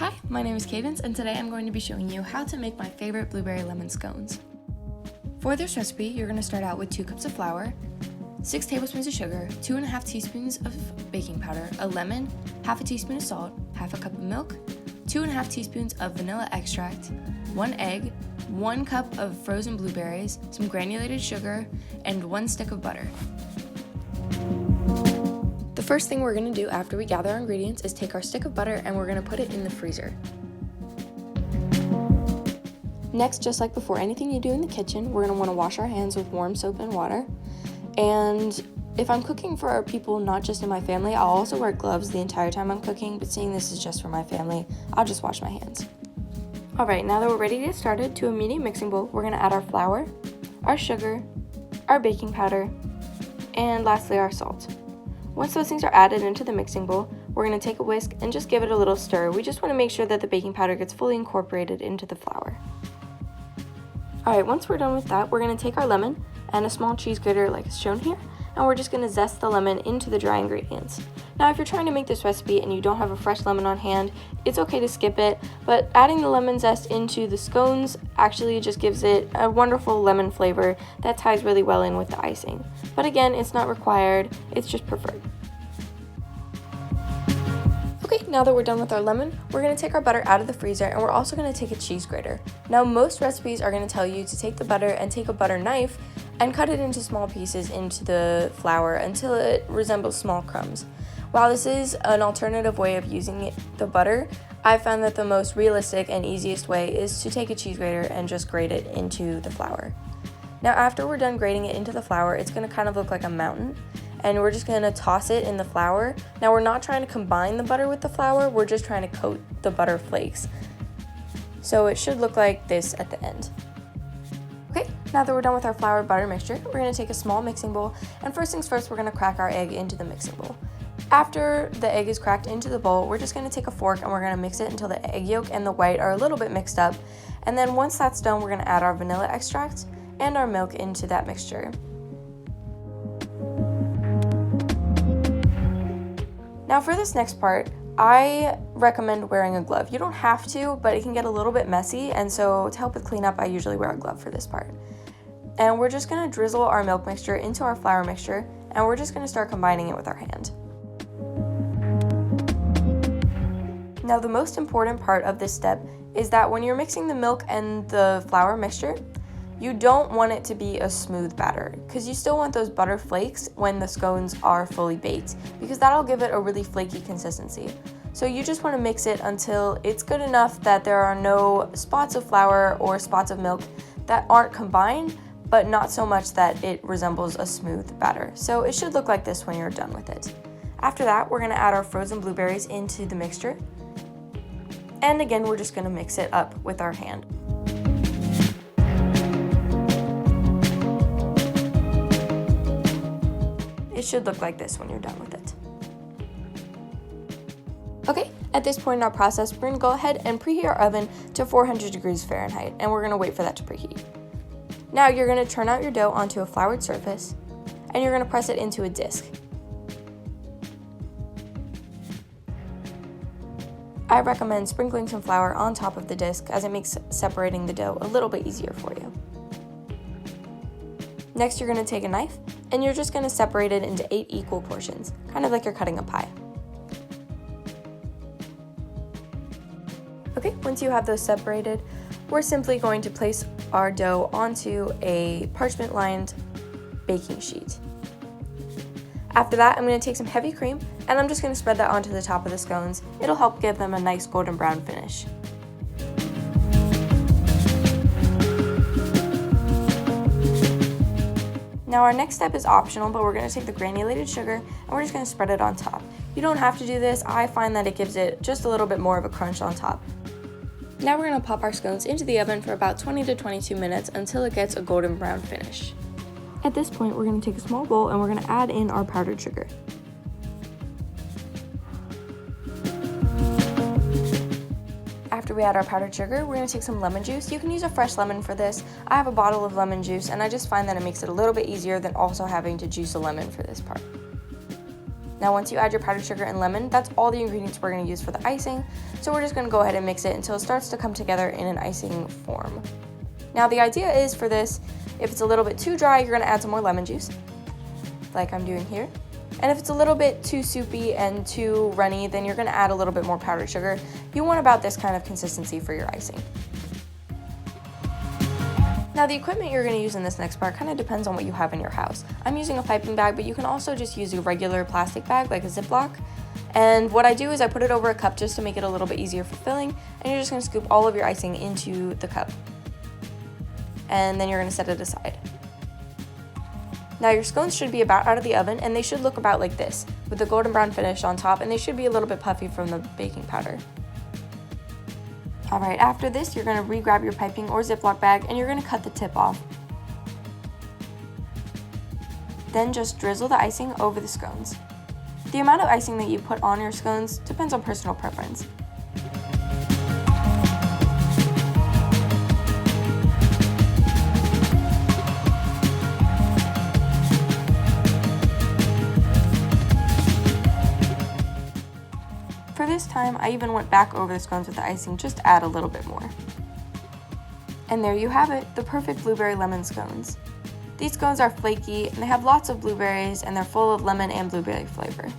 Hi, my name is Cadence, and today I'm going to be showing you how to make my favorite blueberry lemon scones. For this recipe, you're going to start out with 2 cups of flour, 6 tablespoons of sugar, 2.5 teaspoons of baking powder, a lemon, half a teaspoon of salt, half a cup of milk, 2.5 teaspoons of vanilla extract, 1 egg, 1 cup of frozen blueberries, some granulated sugar, and 1 stick of butter. The first thing we're going to do after we gather our ingredients is take our stick of butter and we're going to put it in the freezer. Next, just like before anything you do in the kitchen, we're going to want to wash our hands with warm soap and water. And if I'm cooking for our people, not just in my family, I'll also wear gloves the entire time I'm cooking, but seeing this is just for my family, I'll just wash my hands. Alright, now that we're ready to get started, to a medium mixing bowl, we're going to add our flour, our sugar, our baking powder, and lastly our salt. Once those things are added into the mixing bowl, we're going to take a whisk and just give it a little stir. We just want to make sure that the baking powder gets fully incorporated into the flour. Alright, once we're done with that, we're going to take our lemon and a small cheese grater like is shown here, and we're just going to zest the lemon into the dry ingredients. Now if you're trying to make this recipe and you don't have a fresh lemon on hand, it's okay to skip it, but adding the lemon zest into the scones actually just gives it a wonderful lemon flavor that ties really well in with the icing. But again, it's not required, it's just preferred. Okay, now that we're done with our lemon, we're going to take our butter out of the freezer and we're also going to take a cheese grater. Now most recipes are going to tell you to take the butter and take a butter knife and cut it into small pieces into the flour until it resembles small crumbs. While this is an alternative way of using the butter, I found that the most realistic and easiest way is to take a cheese grater and just grate it into the flour. Now after we're done grating it into the flour, it's going to kind of look like a mountain, and we're just going to toss it in the flour. Now we're not trying to combine the butter with the flour, we're just trying to coat the butter flakes. So it should look like this at the end. Okay, now that we're done with our flour butter mixture, we're going to take a small mixing bowl, and first things first, we're going to crack our egg into the mixing bowl. After the egg is cracked into the bowl, we're just going to take a fork and we're going to mix it until the egg yolk and the white are a little bit mixed up. And then once that's done, we're going to add our vanilla extract and our milk into that mixture. Now for this next part, I recommend wearing a glove. You don't have to, but it can get a little bit messy, and so to help with cleanup, I usually wear a glove for this part. And we're just going to drizzle our milk mixture into our flour mixture, and we're just going to start combining it with our hand. Now the most important part of this step is that when you're mixing the milk and the flour mixture, you don't want it to be a smooth batter, because you still want those butter flakes when the scones are fully baked, because that'll give it a really flaky consistency. So you just want to mix it until it's good enough that there are no spots of flour or spots of milk that aren't combined, but not so much that it resembles a smooth batter. So it should look like this when you're done with it. After that, we're going to add our frozen blueberries into the mixture. And again, we're just going to mix it up with our hand. It should look like this when you're done with it. Okay, at this point in our process, we're going to go ahead and preheat our oven to 400 degrees Fahrenheit, and we're going to wait for that to preheat. Now you're going to turn out your dough onto a floured surface, and you're going to press it into a disc. I recommend sprinkling some flour on top of the disc, as it makes separating the dough a little bit easier for you. Next, you're going to take a knife, and you're just going to separate it into 8 equal portions, kind of like you're cutting a pie. Okay, once you have those separated, we're simply going to place our dough onto a parchment-lined baking sheet. After that, I'm going to take some heavy cream, and I'm just going to spread that onto the top of the scones. It'll help give them a nice golden brown finish. Now our next step is optional, but we're going to take the granulated sugar and we're just going to spread it on top. You don't have to do this. I find that it gives it just a little bit more of a crunch on top. Now we're going to pop our scones into the oven for about 20 to 22 minutes until it gets a golden brown finish. At this point, we're going to take a small bowl and we're going to add in our powdered sugar. After we add our powdered sugar, we're going to take some lemon juice. You can use a fresh lemon for this. I have a bottle of lemon juice, and I just find that it makes it a little bit easier than also having to juice a lemon for this part. Now once you add your powdered sugar and lemon, that's all the ingredients we're going to use for the icing. So we're just going to go ahead and mix it until it starts to come together in an icing form. Now the idea is for this, if it's a little bit too dry, you're going to add some more lemon juice, like I'm doing here. And if it's a little bit too soupy and too runny, then you're going to add a little bit more powdered sugar. You want about this kind of consistency for your icing. Now the equipment you're going to use in this next part kind of depends on what you have in your house. I'm using a piping bag, but you can also just use a regular plastic bag like a Ziploc. And what I do is I put it over a cup just to make it a little bit easier for filling, and you're just going to scoop all of your icing into the cup. And then you're going to set it aside. Now your scones should be about out of the oven, and they should look about like this, with a golden brown finish on top, and they should be a little bit puffy from the baking powder. Alright, after this, you're going to re-grab your piping or Ziploc bag, and you're going to cut the tip off. Then just drizzle the icing over the scones. The amount of icing that you put on your scones depends on personal preference. For this time, I even went back over the scones with the icing just to add a little bit more. And there you have it, the perfect blueberry lemon scones. These scones are flaky and they have lots of blueberries and they're full of lemon and blueberry flavor.